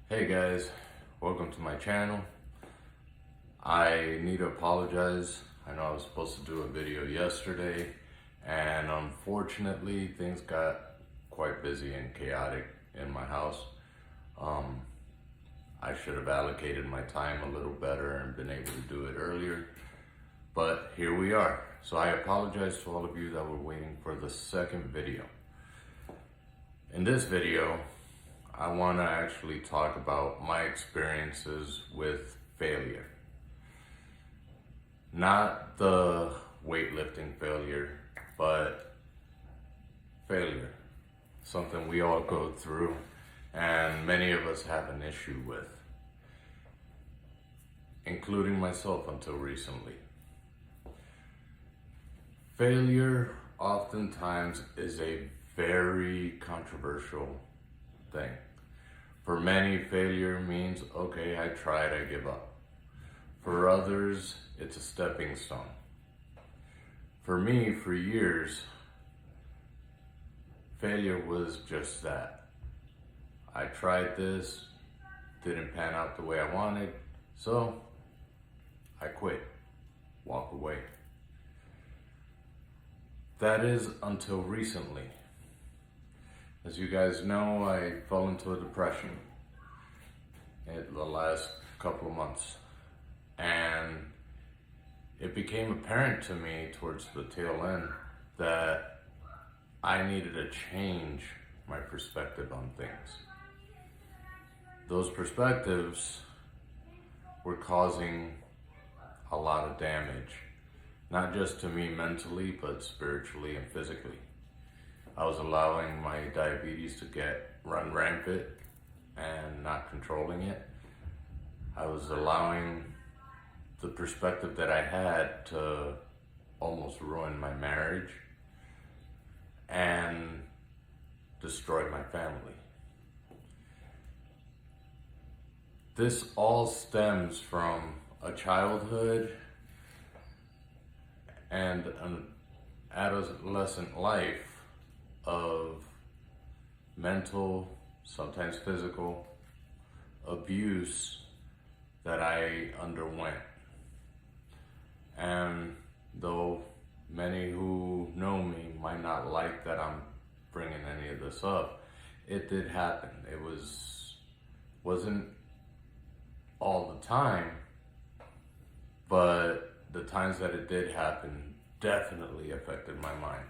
Hey guys, welcome to my channel. I need to apologize. I know I was supposed to do a video yesterday and unfortunately things got quite busy and chaotic in my house. I should have allocated my time a little better and been able to do it earlier, but here we are. So I apologize to all of you that were waiting for the second video. In this video, I want to actually talk about my experiences with failure. Not the weightlifting failure, but failure. Something we all go through and many of us have an issue with, including myself until recently. Failure oftentimes is a very controversial thing. For many, failure means, okay, I tried, I give up. For others, it's a stepping stone. For me, for years, failure was just that. I tried this, didn't pan out the way I wanted, so I quit, walk away. That is until recently. As you guys know, I fell into a depression in the last couple of months. And it became apparent to me towards the tail end that I needed to change my perspective on things. Those perspectives were causing a lot of damage, not just to me mentally, but spiritually and physically. I was allowing my diabetes to run rampant and not controlling it. I was allowing the perspective that I had to almost ruin my marriage and destroy my family. This all stems from a childhood and an adolescent life of mental, sometimes physical, abuse that I underwent. And though many who know me might not like that I'm bringing any of this up, it did happen. It wasn't all the time, but the times that it did happen definitely affected my mind.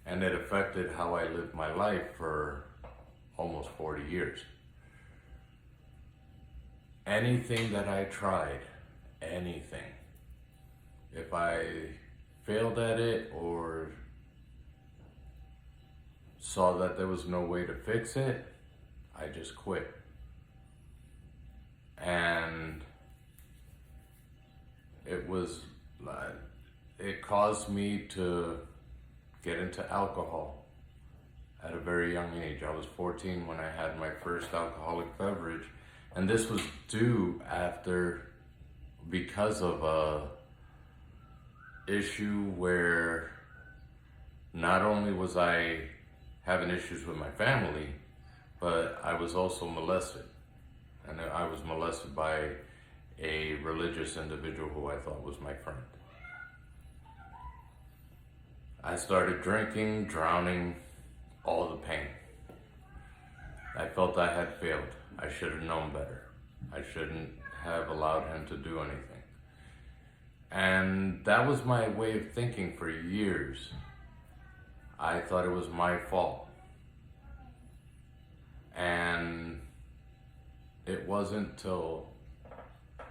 And it affected how I lived my life for almost 40 years. Anything that I tried, anything, if I failed at it or saw that there was no way to fix it, I just quit. And it caused me to get into alcohol at a very young age. I was 14 when I had my first alcoholic beverage, and this was because of a issue where not only was I having issues with my family, but I was also molested. And I was molested by a religious individual who I thought was my friend. I started drinking, drowning all the pain. I felt I had failed. I should have known better. I shouldn't have allowed him to do anything. And that was my way of thinking for years. I thought it was my fault. And it wasn't till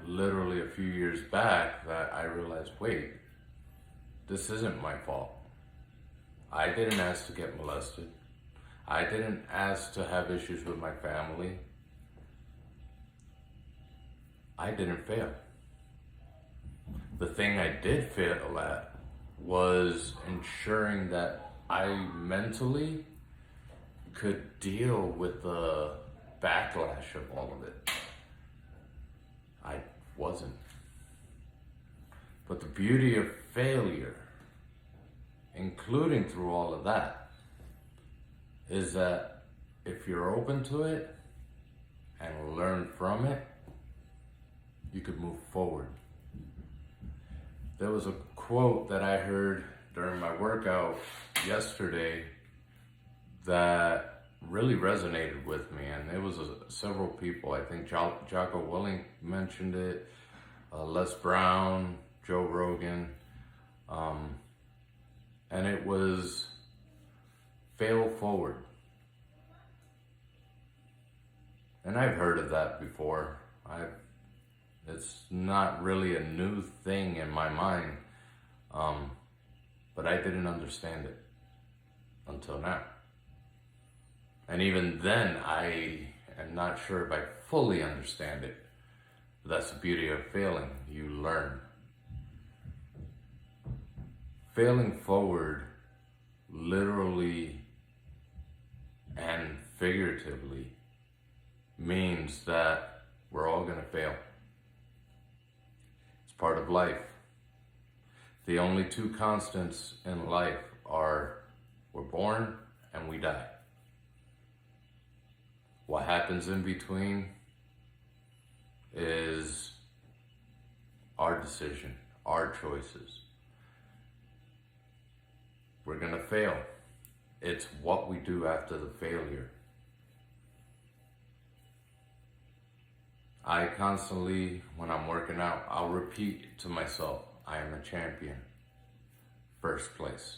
literally a few years back that I realized, wait, this isn't my fault. I didn't ask to get molested. I didn't ask to have issues with my family. I didn't fail. The thing I did fail at was ensuring that I mentally could deal with the backlash of all of it. I wasn't. But the beauty of failure, including through all of that, is that if you're open to it and learn from it, you could move forward. There was a quote that I heard during my workout yesterday that really resonated with me, and it was several people. I think Jocko Willing mentioned it, Les Brown, Joe Rogan, and it was fail forward. And I've heard of that before. It's not really a new thing in my mind, but I didn't understand it until now. And even then, I am not sure if I fully understand it. But that's the beauty of failing. You learn. Failing forward, literally and figuratively, means that we're all going to fail. It's part of life. The only two constants in life are we're born and we die. What happens in between is our decision, our choices. We're gonna fail. It's what we do after the failure. I constantly, when I'm working out, I'll repeat to myself, I am a champion. First place.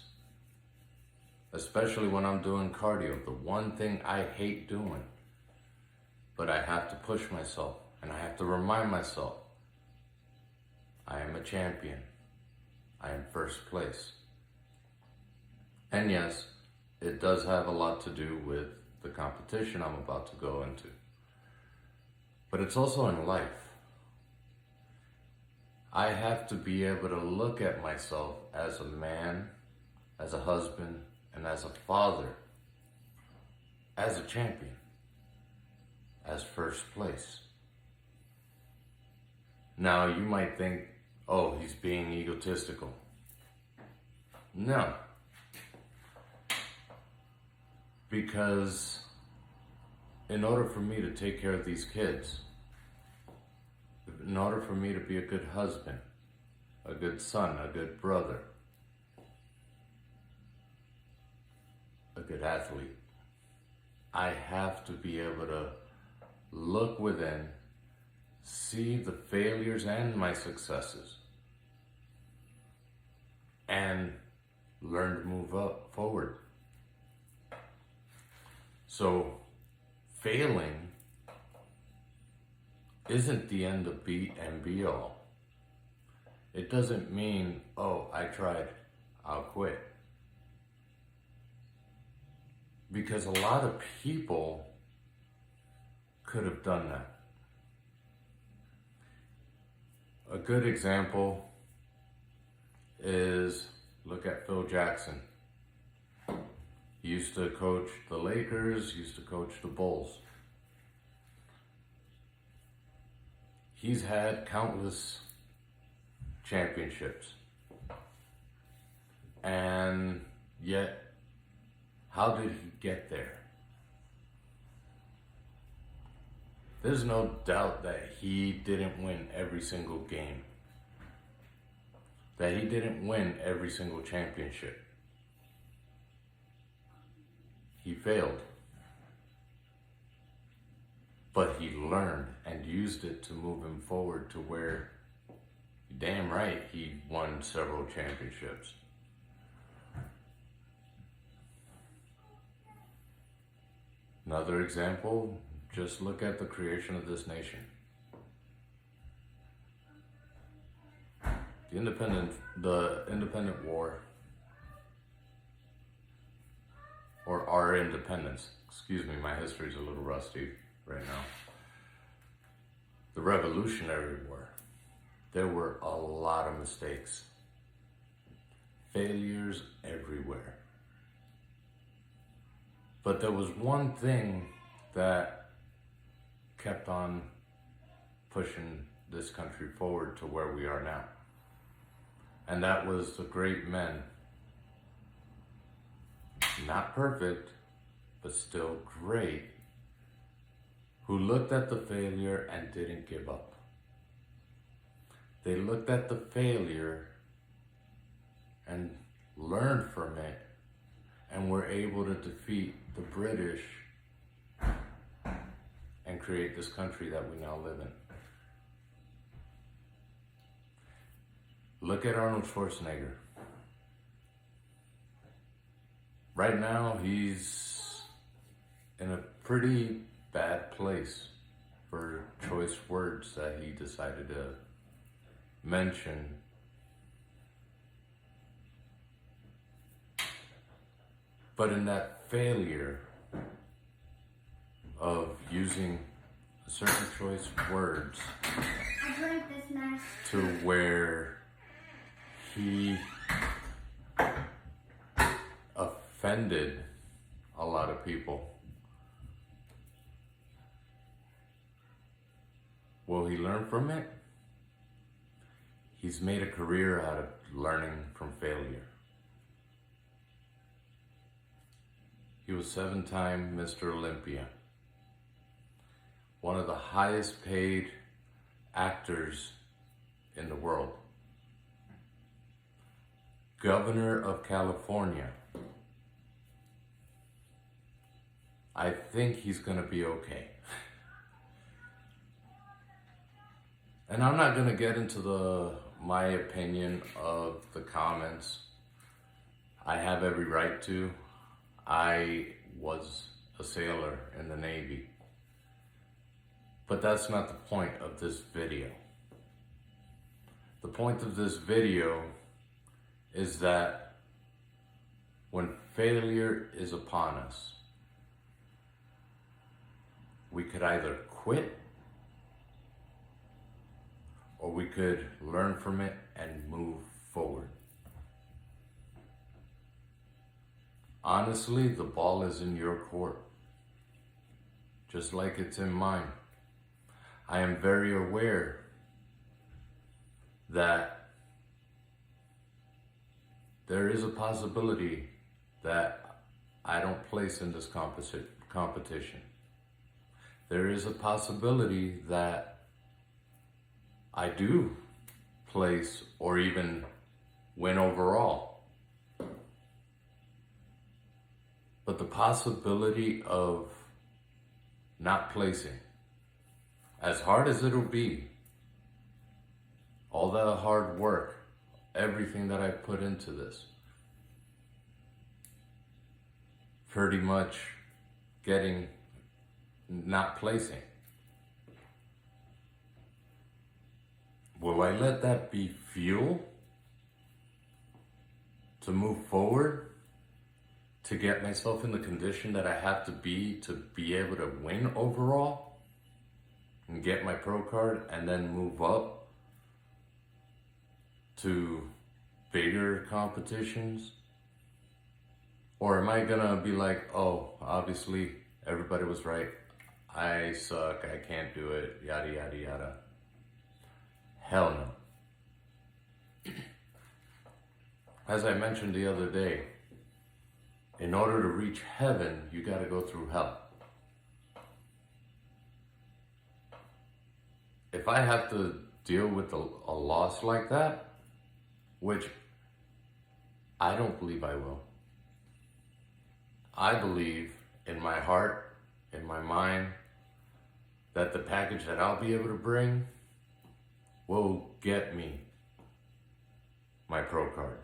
Especially when I'm doing cardio, the one thing I hate doing. But I have to push myself, and I have to remind myself, I am a champion. I am first place. And yes, it does have a lot to do with the competition I'm about to go into. But it's also in life. I have to be able to look at myself as a man, as a husband, and as a father, as a champion. As first place. Now you might think, oh, he's being egotistical. No. Because in order for me to take care of these kids, in order for me to be a good husband, a good son, a good brother, a good athlete, I have to be able to look within, see the failures and my successes, and learn to move up forward. So, failing isn't the end of be and be all. It doesn't mean, oh, I tried, I'll quit. Because a lot of people could have done that. A good example is, look at Phil Jackson. He used to coach the Lakers, used to coach the Bulls. He's had countless championships. And yet, how did he get there? There's no doubt that he didn't win every single game. That he didn't win every single championship. He failed. But he learned and used it to move him forward to where, damn right, he won several championships. Another example, just look at the creation of this nation. The independent war, or our independence, excuse me, my history's a little rusty right now. The Revolutionary War, there were a lot of mistakes, failures everywhere. But there was one thing that kept on pushing this country forward to where we are now. And that was the great men. Not perfect, but still great, who looked at the failure and didn't give up. They looked at the failure and learned from it and were able to defeat the British and create this country that we now live in. Look at Arnold Schwarzenegger. Right now, he's in a pretty bad place for choice words that he decided to mention. But in that failure of using certain choice words to where he offended a lot of people, will he learn from it? He's made a career out of learning from failure. He was 7-time Mr. Olympia, one of the highest paid actors in the world, Governor of California. I think he's gonna be okay. And I'm not gonna get into my opinion of the comments. I have every right to. I was a sailor in the Navy. But that's not the point of this video. The point of this video is that when failure is upon us, we could either quit or we could learn from it and move forward. Honestly, the ball is in your court, just like it's in mine. I am very aware that there is a possibility that I don't place in this competition. There is a possibility that I do place or even win overall. But the possibility of not placing, as hard as it'll be, all the hard work, everything that I put into this, pretty much not placing. Will I let that be fuel to move forward, to get myself in the condition that I have to be able to win overall and get my pro card and then move up to bigger competitions? Or am I gonna be like, oh, obviously everybody was right, I suck, I can't do it, yada yada yada? Hell no. As I mentioned the other day, in order to reach heaven, you gotta go through hell. If I have to deal with a loss like that, which I don't believe I will. I believe in my heart, in my mind, that the package that I'll be able to bring will get me my pro card.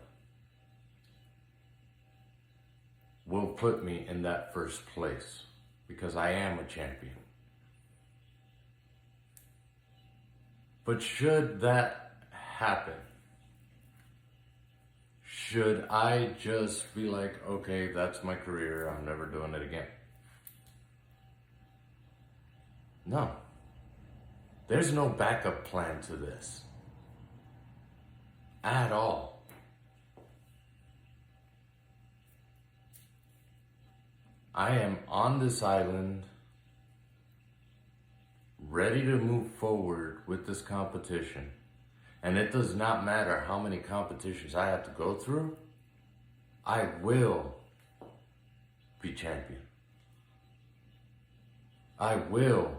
Will put me in that first place because I am a champion. But should that happen, should I just be like, okay, that's my career, I'm never doing it again? No. There's no backup plan to this. At all. I am on this island, ready to move forward with this competition. And it does not matter how many competitions I have to go through, I will be champion. I will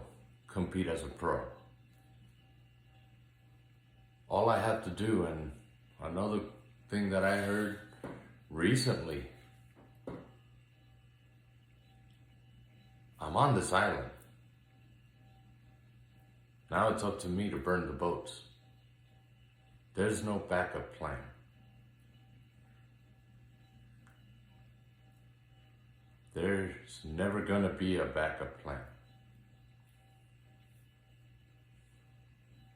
compete as a pro. All I have to do, and another thing that I heard recently, I'm on this island. Now it's up to me to burn the boats. There's no backup plan. There's never gonna be a backup plan.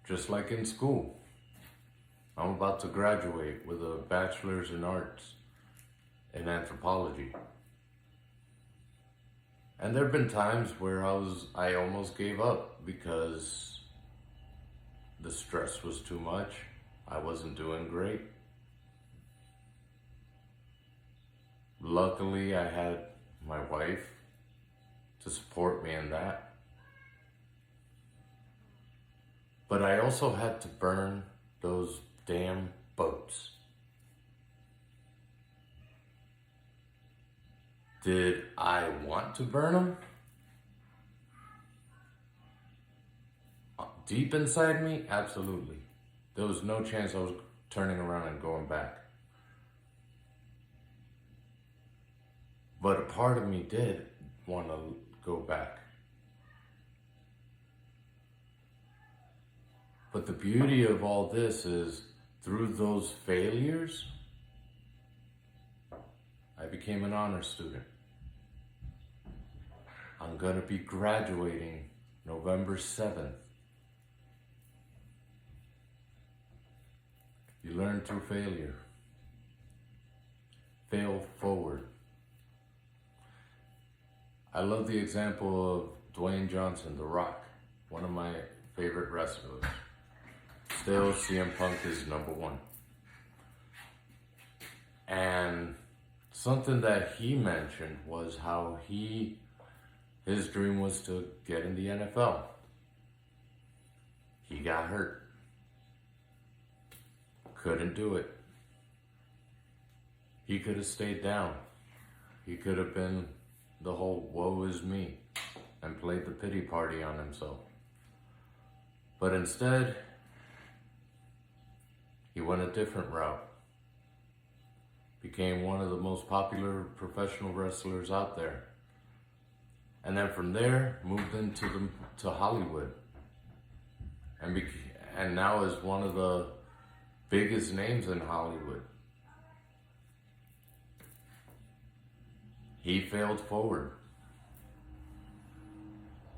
Just like in school, I'm about to graduate with a bachelor's in arts in anthropology. And there have been times where I almost gave up because the stress was too much. I wasn't doing great. Luckily, I had my wife to support me in that. But I also had to burn those damn boats. Did I want to burn them? Deep inside me, absolutely. There was no chance I was turning around and going back. But a part of me did want to go back. But the beauty of all this is, through those failures, I became an honor student. I'm gonna be graduating November 7th. You learn through failure. Fail forward. I love the example of Dwayne Johnson, The Rock, one of my favorite wrestlers. Still, CM Punk is number one. And something that he mentioned was how his dream was to get in the NFL. He got hurt. Couldn't do it. He could have stayed down. He could have been the whole woe is me and played the pity party on himself. But instead, he went a different route. Became one of the most popular professional wrestlers out there. And then from there, moved into Hollywood. And now is one of the biggest names in Hollywood. He failed forward.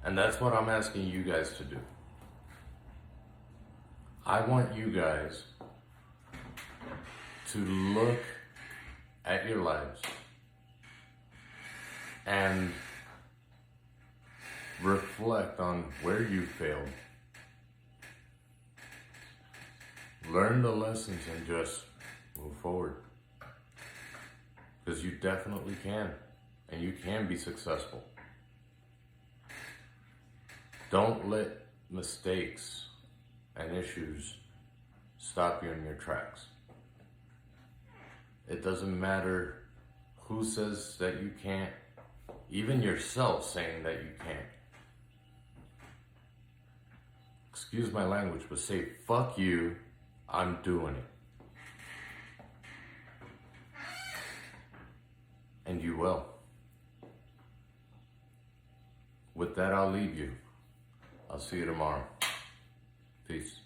And that's what I'm asking you guys to do. I want you guys to look at your lives and reflect on where you failed. Learn the lessons and just move forward. Because you definitely can. And you can be successful. Don't let mistakes and issues stop you in your tracks. It doesn't matter who says that you can't, even yourself saying that you can't. Excuse my language, but say, fuck you, I'm doing it. And you will. With that, I'll leave you. I'll see you tomorrow. Peace.